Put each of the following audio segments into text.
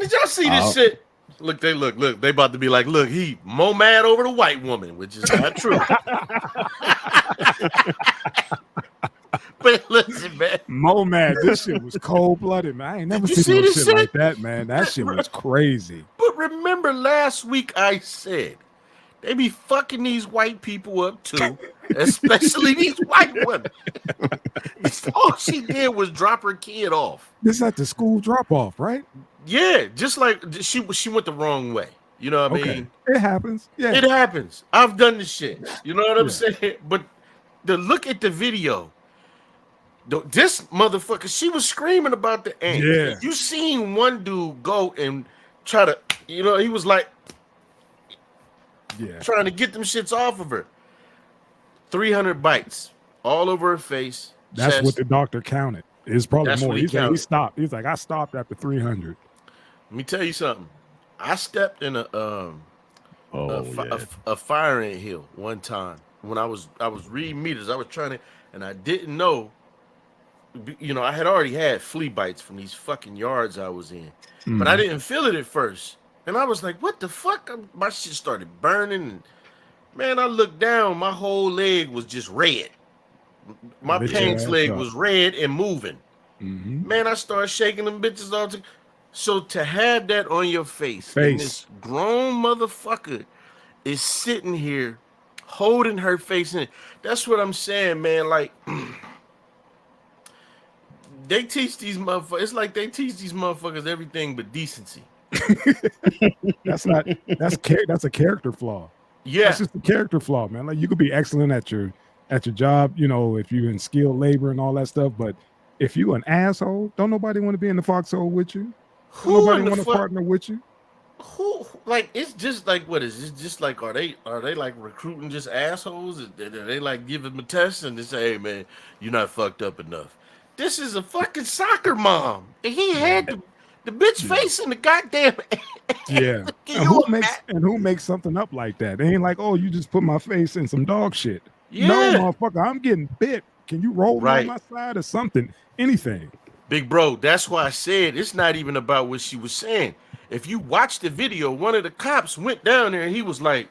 did y'all see this shit? Look, they about to be like, look, he more mad over the white woman, which is not true. But listen, man. Mo mad. This shit was cold blooded, man. I ain't never seen no shit like that, man. That shit was crazy. But remember last week I said they be fucking these white people up too, especially these white women. All she did was drop her kid off. This at the school drop off, right? Yeah, just like she went the wrong way. You know what I mean? It happens. Yeah, it happens. I've done this shit. You know what I'm saying? But the look at the video. This motherfucker, she was screaming about the ant. Yeah. You seen one dude go and try to, he was like, trying to get them shits off of her. 300 bites all over her face. That's chest. what the doctor counted. It's probably more. He stopped. He's like, I stopped after 300. Let me tell you something. I stepped in a fire ant hill one time when I was reading meters. I was trying to, and I didn't know. I had already had flea bites from these fucking yards I was in, but I didn't feel it at first. And I was like, what the fuck? My shit started burning. And, man, I looked down. My whole leg was just red. My pants leg was red and moving. Man, I started shaking them bitches all together. So to have that on your face. And this grown motherfucker is sitting here holding her face in it. That's what I'm saying, man. Like, they teach these motherfuckers. It's like they teach these motherfuckers everything but decency. That's a character flaw. Yeah, that's just a character flaw, man. Like, you could be excellent at your job, if you're in skilled labor and all that stuff. But if you an asshole, don't nobody want to be in the foxhole with you. Nobody want to partner with you. Who, like, it's just like, what is it? Just like, are they like recruiting just assholes? Are they like give them a test and they say, hey man, you're not fucked up enough. This is a fucking soccer mom, and he had the bitch face in the goddamn. Yeah, and who makes something up like that? They ain't like, oh, you just put my face in some dog shit. Yeah. No, motherfucker, I'm getting bit. Can you roll me on my side or something? Anything. Big bro, that's why I said it's not even about what she was saying. If you watch the video, one of the cops went down there and he was like,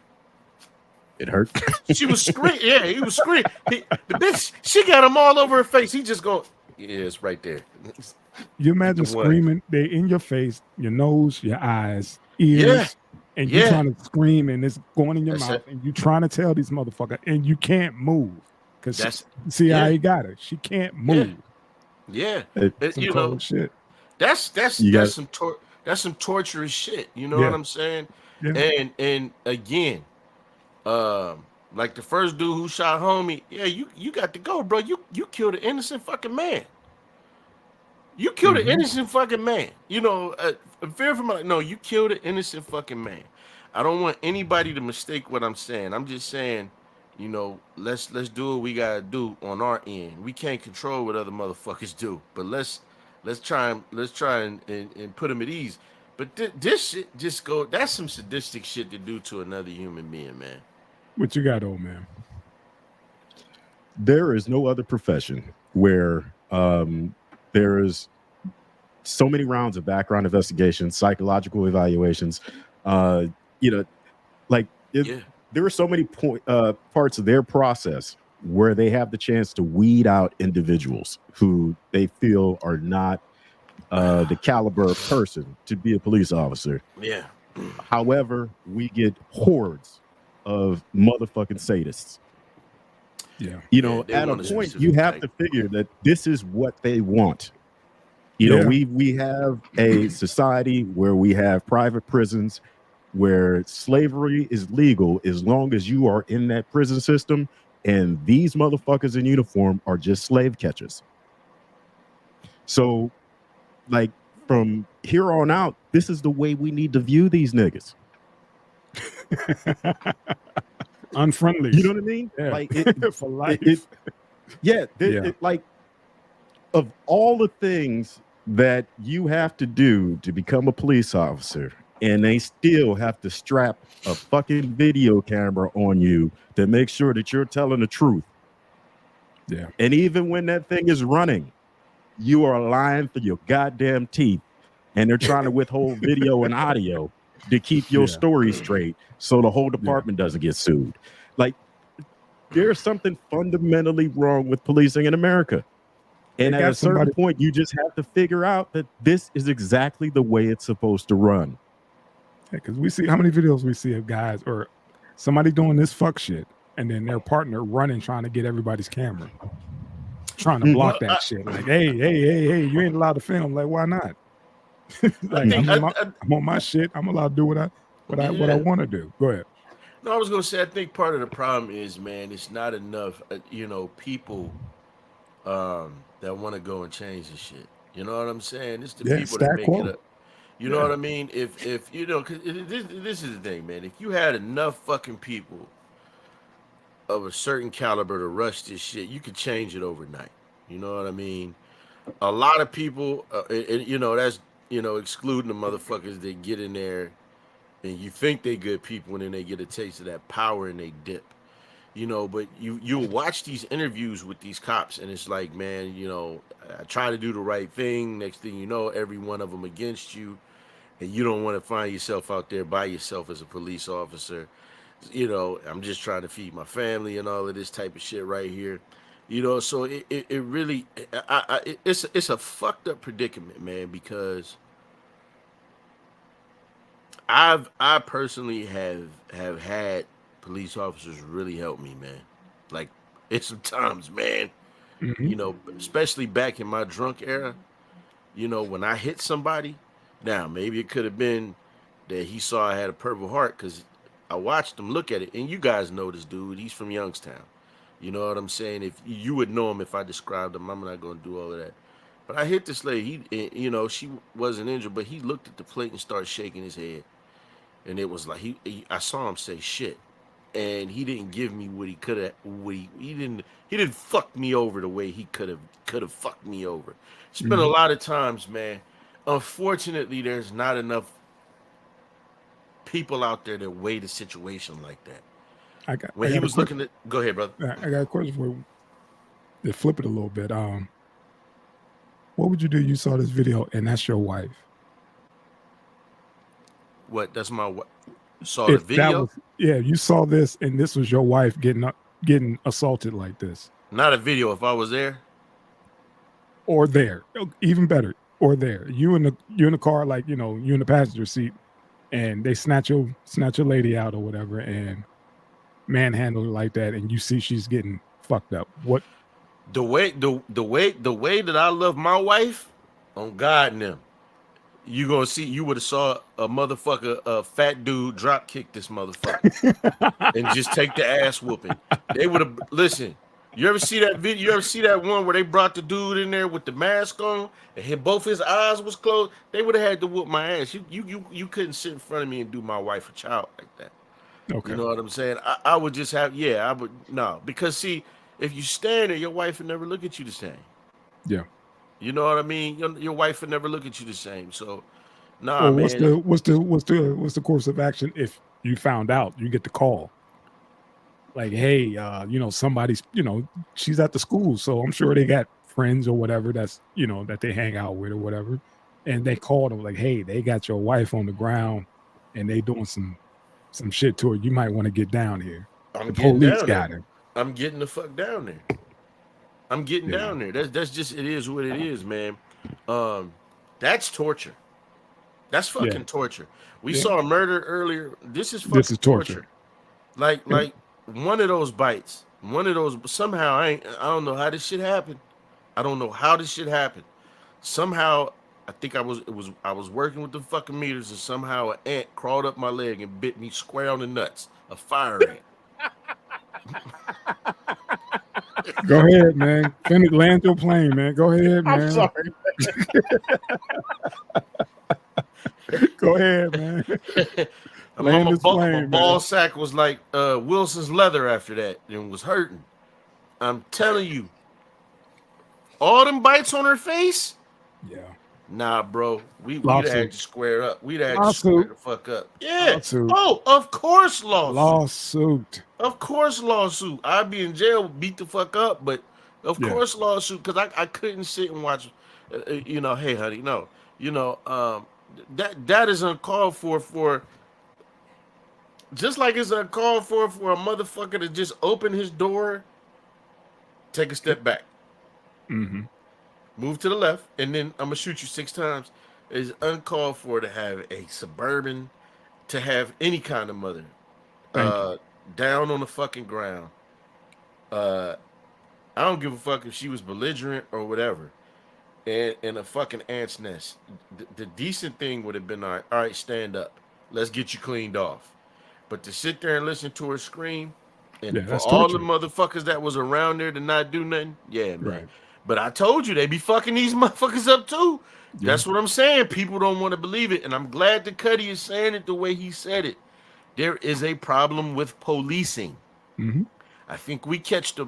it hurt. She was screaming. Yeah, he was screaming. The bitch, she got him all over her face. He just going, yeah, it's right there. You imagine screaming, they in your face, your nose, your eyes, ears, and you're trying to scream and it's going in your mouth and you're trying to tell these motherfuckers and you can't move. Because see how he got her. She can't move. Yeah. Shit. That's some torturous shit. You know what I'm saying? Yeah. And again, like the first dude who shot homie, you got to go, bro. You killed an innocent fucking man. You killed an innocent fucking man. Fear for my no, you killed an innocent fucking man. I don't want anybody to mistake what I'm saying. I'm just saying, let's do what we gotta do on our end. We can't control what other motherfuckers do, but let's try and put them at ease. But this shit just go. That's some sadistic shit to do to another human being, man. What you got, old man? There is no other profession where there is so many rounds of background investigations, psychological evaluations. There are so many parts of their process where they have the chance to weed out individuals who they feel are not the caliber of person to be a police officer. Yeah. However, we get hordes of motherfucking sadists. Yeah. At a point, you have to figure that this is what they want. We have a society where we have private prisons where slavery is legal as long as you are in that prison system, and these motherfuckers in uniform are just slave catchers. So, like, from here on out, this is the way we need to view these niggas. Unfriendly. You know what I mean? Yeah. Like, for life. Like, of all the things that you have to do to become a police officer, and they still have to strap a fucking video camera on you to make sure that you're telling the truth. Yeah. And even when that thing is running, you are lying through your goddamn teeth and they're trying to withhold video and audio to keep your story straight so the whole department doesn't get sued. Like, there's something fundamentally wrong with policing in America. And at a certain point, you just have to figure out that this is exactly the way it's supposed to run. Yeah, because we see how many videos we see of guys or somebody doing this fuck shit, and then their partner running trying to get everybody's camera, trying to block that shit. Like, hey, you ain't allowed to film. Like, why not? Like, I'm on my shit. I'm allowed to do what I want to do. Go ahead. No, I was gonna say I think part of the problem is, man, it's not enough, people that want to go and change the shit. You know what I'm saying? It's the people that make it up. You know what I mean? If cause this is the thing, man. If you had enough fucking people of a certain caliber to rush this shit, you could change it overnight. You know what I mean? A lot of people, that's excluding the motherfuckers that get in there and you think they good people and then they get a taste of that power and they dip. But you'll watch these interviews with these cops and it's like, man, I try to do the right thing. Next thing you know, every one of them against you, and you don't want to find yourself out there by yourself as a police officer. I'm just trying to feed my family and all of this type of shit right here. So it really, it's a fucked up predicament, man, because I personally have had police officers really help me, man. Like, it's sometimes, man, especially back in my drunk era, when I hit somebody, now maybe it could have been that he saw I had a Purple Heart because I watched him look at it. And you guys know this dude. He's from Youngstown. You know what I'm saying? If you would know him if I described him, I'm not going to do all of that. But I hit this lady. She wasn't injured, but he looked at the plate and started shaking his head. And it was like I saw him say shit. And he didn't give me what he could have. He didn't fuck me over the way he could have fucked me over. It's been a lot of times, man. Unfortunately, there's not enough people out there that weigh the situation like that. Go ahead, brother. I got a question for you. To flip it a little bit. What would you do? You saw this video and that's your wife. What? That's my wife. Saw the video? You saw this and this was your wife getting assaulted like this. Not a video. If I was there, or there, even better, or there. You in the car, like you in the passenger seat, and they snatch your lady out or whatever, and manhandle her like that, and you see she's getting fucked up. What? The way that I love my wife, on God and them. You would have saw a motherfucker, a fat dude drop kick this motherfucker and just take the ass whooping. They would have, listen, you ever see that video? You ever see that one where they brought the dude in there with the mask on and both his eyes was closed? They would have had to whoop my ass. You couldn't sit in front of me and do my wife a child like that. Okay. You know what I'm saying? I would just have, because see, if you stand there, your wife would never look at you the same. Yeah. You know what I mean? Your wife would never look at you the same. So, man. What's the course of action if you found out? You get the call, like, hey, somebody's, she's at the school, so I'm sure they got friends or whatever that's that they hang out with or whatever, and they called them like, hey, they got your wife on the ground, and they doing some shit to her. You might want to get down here. The police got her. I'm getting the fuck down there. I'm getting down there. That's just, it is what it is, man. That's torture. That's fucking torture. We saw a murder earlier. This is fucking torture. Like one of those bites, somehow I don't know how this shit happened. I don't know how this shit happened. Somehow I think I was working with the fucking meters and somehow an ant crawled up my leg and bit me square on the nuts. A fire ant. Go ahead, man. Land your plane, man. Go ahead, man. I'm sorry. Go ahead, man. My ball sack was like Wilson's leather after that and was hurting. I'm telling you. All them bites on her face? Yeah. Nah, bro. We'd have had to square up. We'd have had to square the fuck up. Yeah. Lawsuit. Oh, of course lawsuit. Of course lawsuit. I'd be in jail, beat the fuck up, but of course lawsuit, because I couldn't sit and watch, hey, honey, no. that is uncalled for just like it's uncalled for a motherfucker to just open his door, take a step back, move to the left, and then I'm gonna shoot you 6 times. It's uncalled for to have a suburban, to have any kind of mother down on the fucking ground. I don't give a fuck if she was belligerent or whatever. And a fucking ant's nest. The decent thing would have been, all right, stand up. Let's get you cleaned off. But to sit there and listen to her scream, and for all the motherfuckers that was around there to not do nothing, yeah, man. Right. But I told you, they be fucking these motherfuckers up too. Yeah. That's what I'm saying. People don't want to believe it. And I'm glad that Cuddy is saying it the way he said it. There is a problem with policing. I think we catch the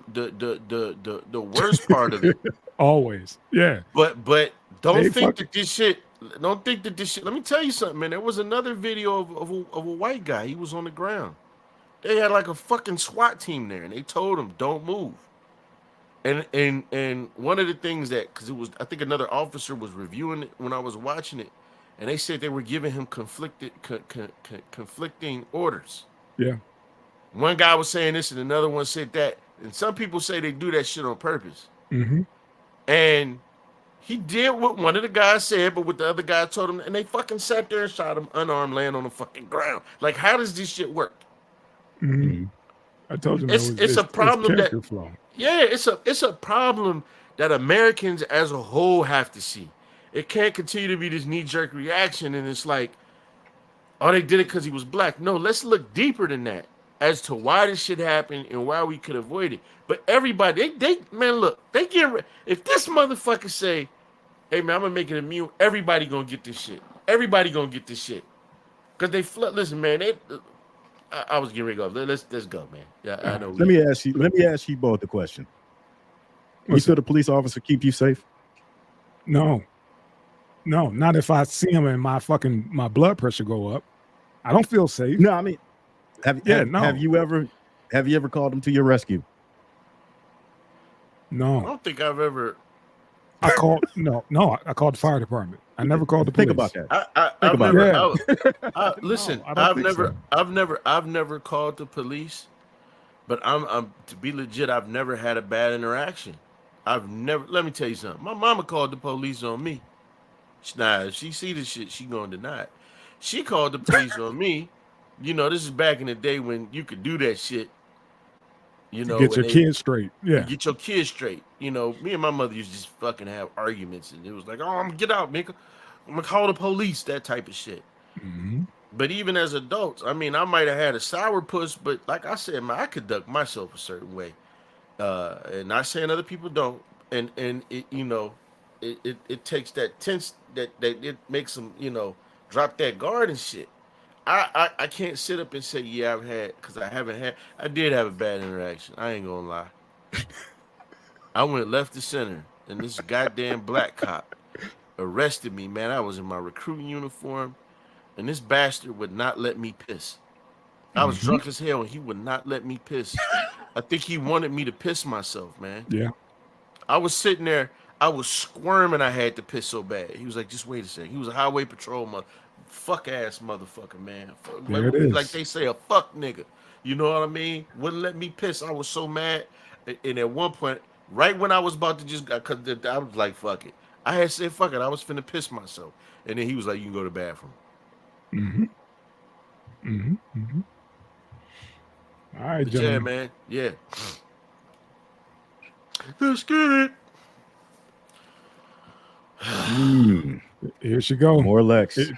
worst part of it. Always, yeah. But don't think that this shit. Let me tell you something, man. There was another video of a white guy. He was on the ground. They had like a fucking SWAT team there, and they told him don't move. And one of the things that, because it was, I think another officer was reviewing it when I was watching it, and they said they were giving him conflicting orders. Yeah. One guy was saying this and another one said that. And some people say they do that shit on purpose. And he did what one of the guys said, but what the other guy told him, and they fucking sat there and shot him unarmed, laying on the fucking ground. Like, how does this shit work? I told you, it's a problem that flow. Yeah, it's a problem that Americans as a whole have to see. It can't continue to be this knee-jerk reaction, and it's like, oh, they did it because he was black. No, let's look deeper than that as to why this shit happened and why we could avoid it. But everybody, they man, look, they get, if this motherfucker say, hey man, I'm gonna make it immune, everybody gonna get this shit. Everybody gonna get this shit. Cause they listen, man, I was getting ready to go. Let's go, man. Yeah, I know. Let me ask you both the question. You feel the police officer keep you safe? No, not if I see him and my blood pressure go up. I don't feel safe. No, I mean, have you ever called them to your rescue? No. I don't think I've ever. I called I called the fire department. I never called the police. Think about that. Listen, I've never called the police, but I'm to be legit, I've never had a bad interaction. Let me tell you something. My mama called the police on me. Nah, if she see this shit, she gonna deny it. She called the police on me. This is back in the day when you could do that shit. Get your kids straight. Yeah. Get your kids straight. Me and my mother used to just fucking have arguments, and it was like, oh, I'm gonna get out, nigga. I'm gonna call the police, that type of shit. But even as adults, I mean, I might have had a sourpuss, but like I said, man, I conduct myself a certain way. And not saying other people don't. And it, it takes that tense that it makes them, drop that guard and shit. I can't sit up and say, yeah, I did have a bad interaction. I ain't gonna lie. I went left to center, and this goddamn black cop arrested me, man. I was in my recruiting uniform, and this bastard would not let me piss. I was drunk as hell, and he would not let me piss. I think he wanted me to piss myself, man. Yeah. I was sitting there, I was squirming, I had to piss so bad. He was like, just wait a second. He was a highway patrol fuck ass motherfucker, man. Like they say, a fuck nigga. You know what I mean? Wouldn't let me piss. I was so mad. And at one point, right when I was about to cause I was like, fuck it. I had said, fuck it. I was finna piss myself. And then he was like, you can go to the bathroom. All right, gentlemen. Yeah, man. Yeah. Let's get it. Here she go. More Lex.